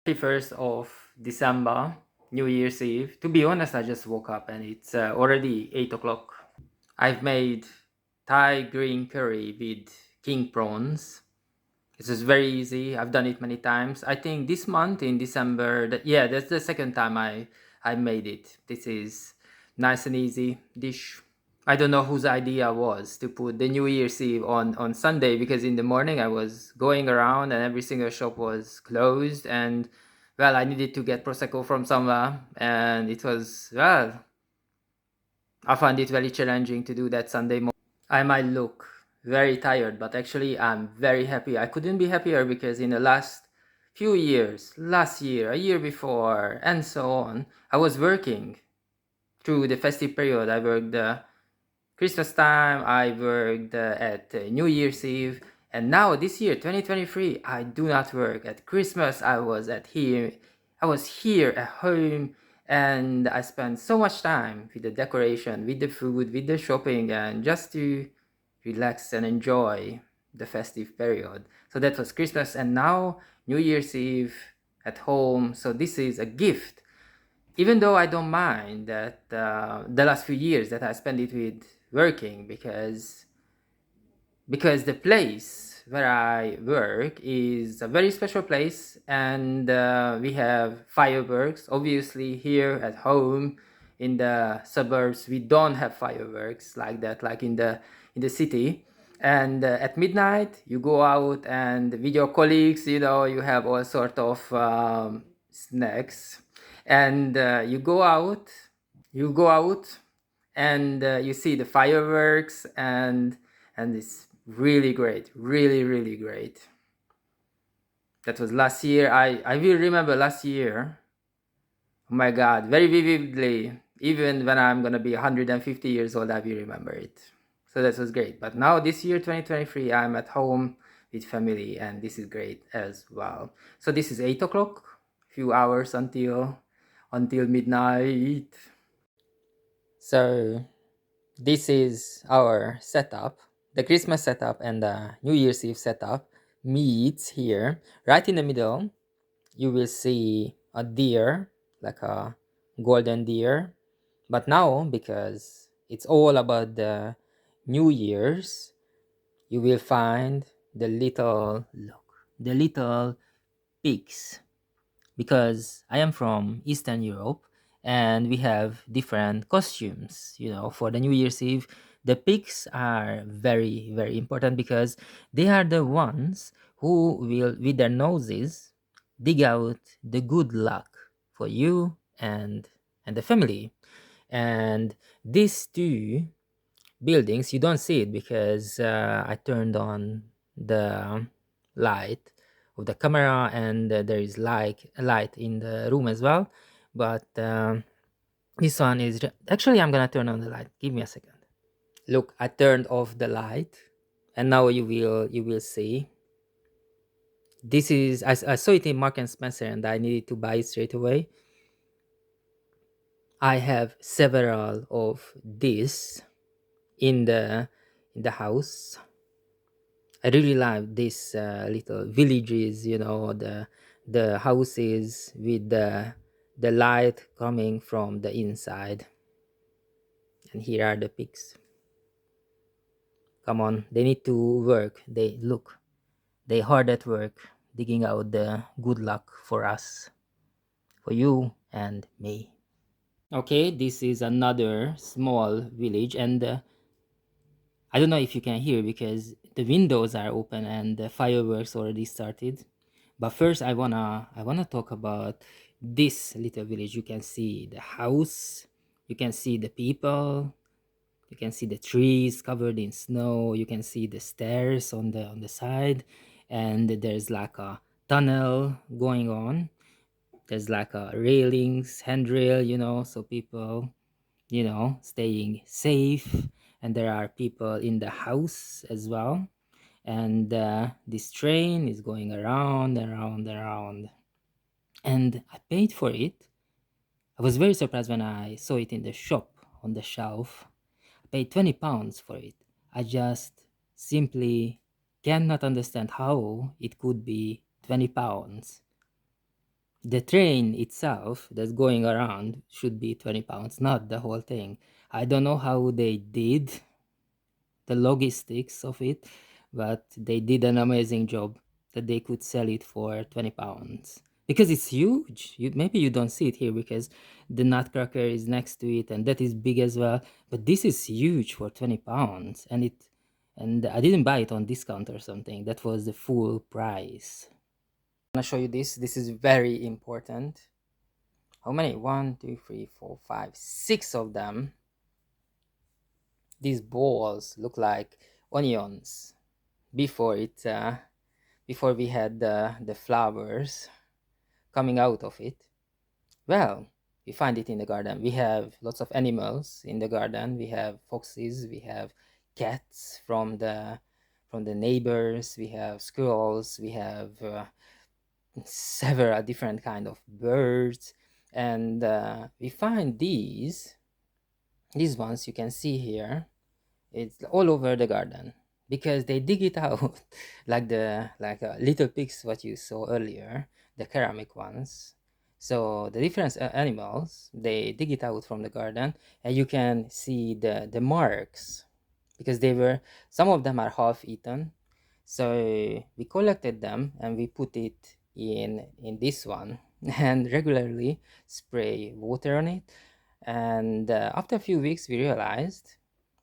31st of December, New Year's Eve. To be honest, I just woke up and it's already 8 o'clock. I've made Thai green curry with king prawns. This is very easy. I've done it many times. I think this month in December, that's the second time I made it. This is nice and easy dish. I don't know whose idea was to put the New Year's Eve on Sunday, because in the morning I was going around and every single shop was closed, and well, I needed to get prosecco from somewhere, and it was, well, I found it very challenging to do that Sunday morning. I might look very tired, but actually I'm very happy. I couldn't be happier because in the last few years, last year, a year before, and so on, I was working through the festive period. I worked Christmas time, I worked at New Year's Eve, and now this year, 2023, I do not work. At Christmas, I was here at home, and I spent so much time with the decoration, with the food, with the shopping, and just to relax and enjoy the festive period. So that was Christmas, and now New Year's Eve at home. So this is a gift, even though I don't mind that the last few years that I spent it with working, because the place where I work is a very special place, and we have fireworks. Obviously, here at home in the suburbs, we don't have fireworks like that, like in the city. And at midnight, you go out and with your colleagues, you have all sort of snacks, and you go out, and you see the fireworks, and it's really great, really, really great. That was last year. I will remember last year, oh my god, very vividly. Even when I'm gonna be 150 years old, I will remember it. So that was great. But now this year, 2023, I'm at home with family, and this is great as well. So this is 8 o'clock, few hours until midnight. So this is our setup. The Christmas setup and the New Year's Eve setup meets here. Right in the middle, you will see a deer, like a golden deer. But now, because it's all about the New Year's, you will find the little pigs, because I am from Eastern Europe and we have different costumes, for the New Year's Eve. The pigs are very, very important because they are the ones who will, with their noses, dig out the good luck for you and the family. And these two buildings, you don't see it because I turned on the light of the camera, and there is light in the room as well. But this one is actually, I'm gonna turn on the light. Give me a second. Look, I turned off the light, and now you will see. This is, I saw it in Mark and Spencer, and I needed to buy it straight away. I have several of these in the house. I really love these little villages, the houses with the light coming from the inside. And here are the pigs. Come on, they need to work. They hard at work digging out the good luck for us, for you and me. Okay, this is another small village, and I don't know if you can hear because the windows are open and the fireworks already started. But first, I wanna talk about this little village. You can see the house, you can see the people, you can see the trees covered in snow. You can see the stairs on the side, and there's like a tunnel going on. There's like a railings, handrail, so people, staying safe. And there are people in the house as well. And this train is going around, around, around. And I paid for it. I was very surprised when I saw it in the shop on the shelf. I paid £20 for it. I just simply cannot understand how it could be £20. The train itself that's going around should be 20 pounds, not the whole thing. I don't know how they did the logistics of it, but they did an amazing job that they could sell it for 20 pounds because it's huge. Maybe you don't see it here because the Nutcracker is next to it and that is big as well, but this is huge for 20 pounds, and I didn't buy it on discount or something. That was the full price. I'm gonna show you this. This is very important. How many? 1, 2, 3, 4, 5, 6 of them. These balls look like onions before before we had the flowers coming out of it. Well, we find it in the garden. We have lots of animals in the garden. We have foxes, we have cats from the neighbors, we have squirrels, we have several different kind of birds, and we find these ones you can see here. It's all over the garden because they dig it out like little pigs what you saw earlier, the ceramic ones. So the different animals, they dig it out from the garden, and you can see the marks because some of them are half eaten. So we collected them and we put it in this one and regularly spray water on it. And after a few weeks we realized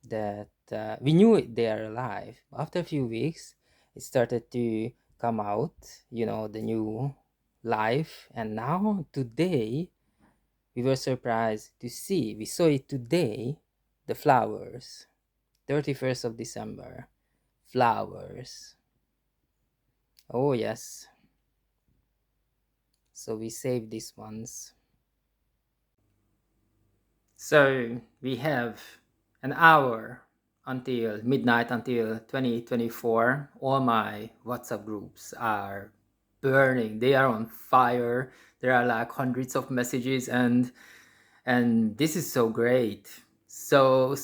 that we knew they are alive. After a few weeks it started to come out, the new life. And now today we were surprised to see, we saw it today, the flowers. 31st of December, flowers. Oh yes, so we saved these ones. So we have an hour until midnight, until 2024. All my WhatsApp groups are burning. They are on fire. There are like hundreds of messages, and this is so great. So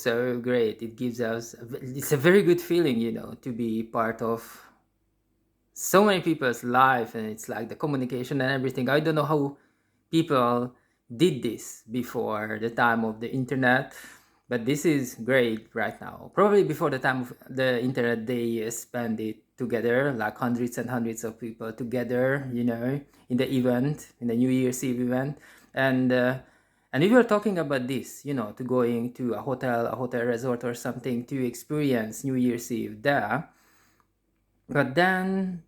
great. It gives us, it's a very good feeling, to be part of so many people's life, and it's like the communication and everything. I don't know how people did this before the time of the internet, but this is great right now. Probably before the time of the internet, they spend it together, like hundreds and hundreds of people together, in the event, in the New Year's Eve event. And we were talking about this, to going to a hotel resort or something to experience New Year's Eve there. But then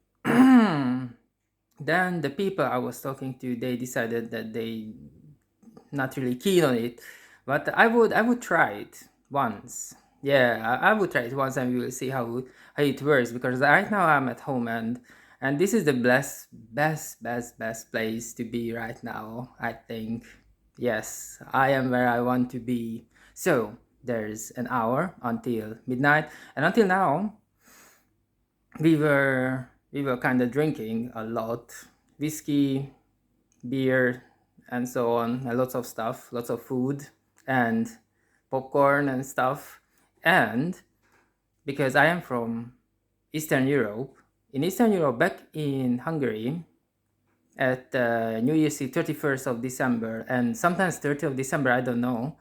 then the people I was talking to, they decided that they not really keen on it, but I would try it once. Yeah, I would try it once, and we will see how it works, because right now I'm at home, and this is the best place to be right now, I think. Yes, I am where I want to be. So there's an hour until midnight, and until now we were kind of drinking a lot, whiskey, beer, and so on, and lots of stuff, lots of food and popcorn and stuff. And because I am from Eastern Europe, in Eastern Europe, back in Hungary, at New Year's Eve, 31st of December, and sometimes 30th of December, I don't know,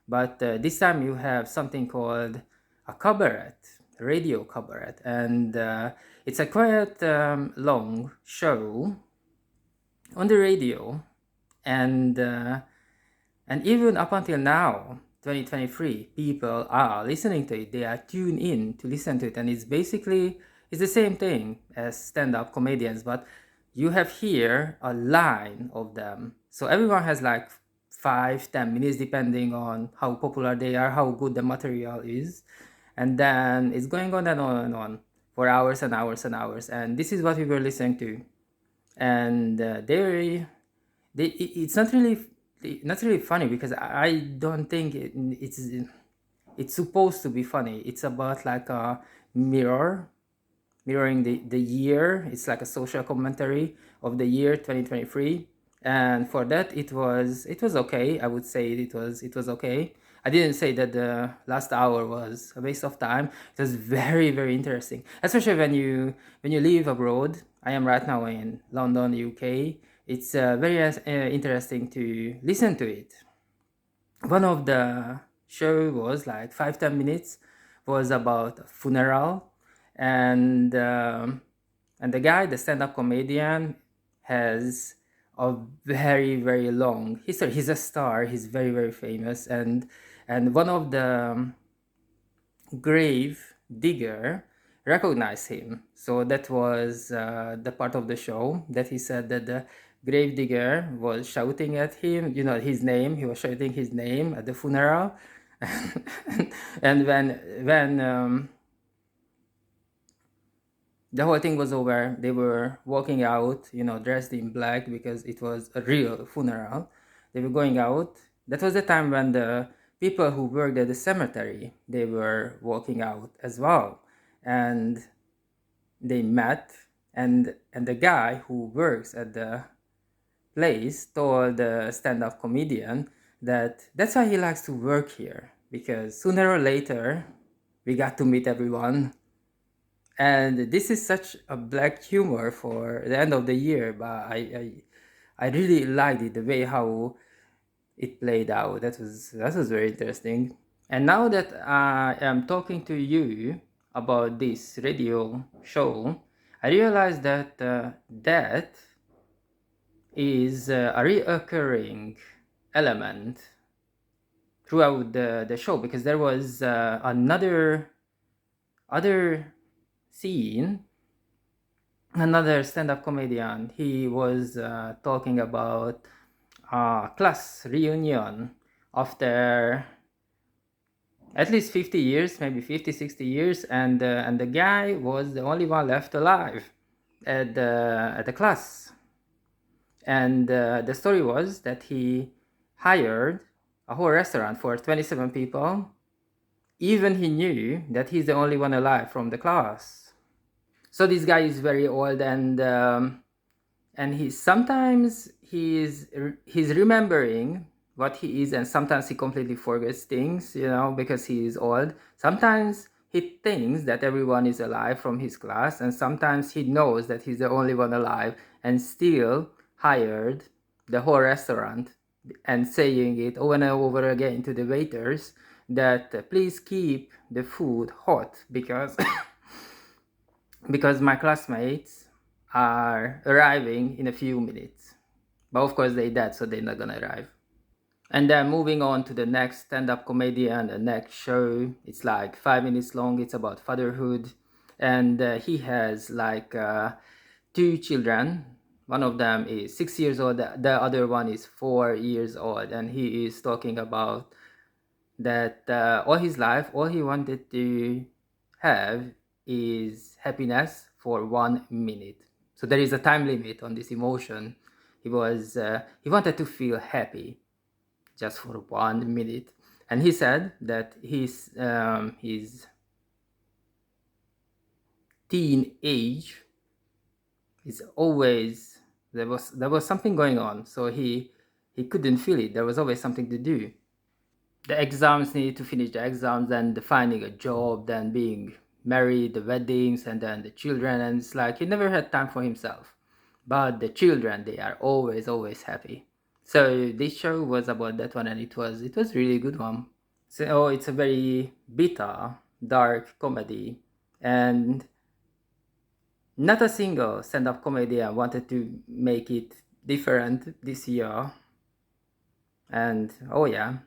but this time you have something called a cabaret, radio cabaret, and it's a quite long show on the radio, and even up until now, 2023, people are listening to it. They are tuned in to listen to it, and it's the same thing as stand-up comedians, but you have here a line of them. So everyone has like 5-10 minutes, depending on how popular they are, how good the material is, and then it's going on and on for hours and hours and hours. And this is what we were listening to, and it's not really funny, because I don't think it's supposed to be funny. It's about like a mirroring the year. It's like a social commentary of the year 2023, and for that it was okay. I would say it was okay. I didn't say that the last hour was a waste of time. It was very, very interesting, especially when you live abroad. I am right now in London, UK. it's very interesting to listen to it. One of the show was like 5-10 minutes, was about a funeral, and the guy, the stand-up comedian, has a very long history. He's a star. He's very famous, and one of the grave digger recognized him. So that was the part of the show that he said that the grave digger was shouting at him, his name. He was shouting his name at the funeral. And when the whole thing was over, they were walking out, dressed in black because it was a real funeral. They were going out. That was the time when the people who worked at the cemetery, they were walking out as well. And they met, and the guy who works at the place told the stand-up comedian that that's why he likes to work here, because sooner or later we got to meet everyone. And this is such a black humor for the end of the year, but I really liked it, the way how it played out. That was very interesting. And now that I am talking to you about this radio show, I realized that that is a reoccurring element throughout the show, because there was other scene, another stand-up comedian. He was talking about class reunion after at least 50 years, maybe 50, 60 years, and the guy was the only one left alive at the class. And the story was that he hired a whole restaurant for 27 people. Even he knew that he's the only one alive from the class. So this guy is very old, and sometimes he's remembering what he is, and sometimes he completely forgets things, because he is old. Sometimes he thinks that everyone is alive from his class, and sometimes he knows that he's the only one alive, and still hired the whole restaurant and saying it over and over again to the waiters that please keep the food hot, because because my classmates are arriving in a few minutes. But of course they dead, so they're not gonna arrive. And then moving on to the next stand-up comedian, the next show. It's like 5 minutes long. It's about fatherhood, and he has like 2 children. One of them is 6 years old. The other one is 4 years old, and he is talking about that all his life, all he wanted to have is happiness for 1 minute. So there is a time limit on this emotion. He wanted to feel happy just for 1 minute, and he said that his teenage is always there was something going on, so he couldn't feel it. There was always something to do. The exams, needed to finish the exams, then finding a job, then being married, the weddings, and then the children, and it's like he never had time for himself. But the children, they are always happy. So this show was about that one, and it was really good one. So it's a very bitter, dark comedy, and not a single stand-up comedian wanted to make it different this year. And oh yeah,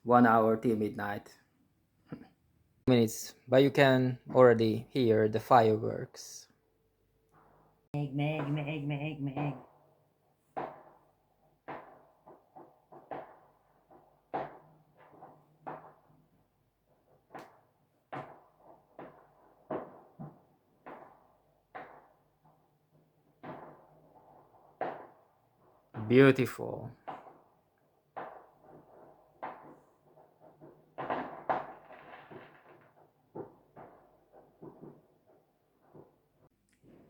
1 hour till midnight. Minutes, but you can already hear the fireworks. Meg. Beautiful.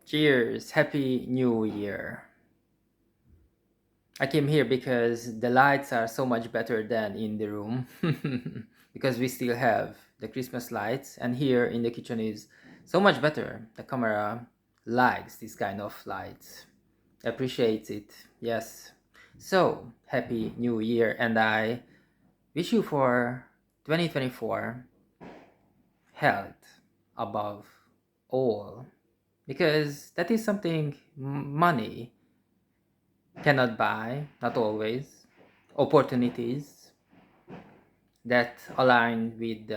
Cheers, Happy New Year. I came here because the lights are so much better than in the room. Because we still have the Christmas lights, and here in the kitchen is so much better. The camera likes this kind of lights. appreciates it. Yes. So, happy new year, and I wish you for 2024 health above all, because that is something money cannot buy, not always. Opportunities that align with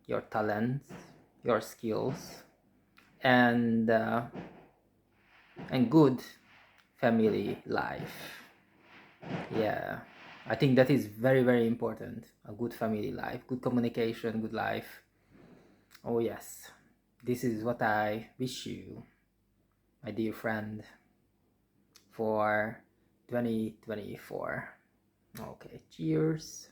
your talents, your skills, and uh, and good family life. Yeah, I think that is very, very important. A good family life, good communication, good life. Oh yes, this is what I wish you, my dear friend, for 2024. Okay, cheers.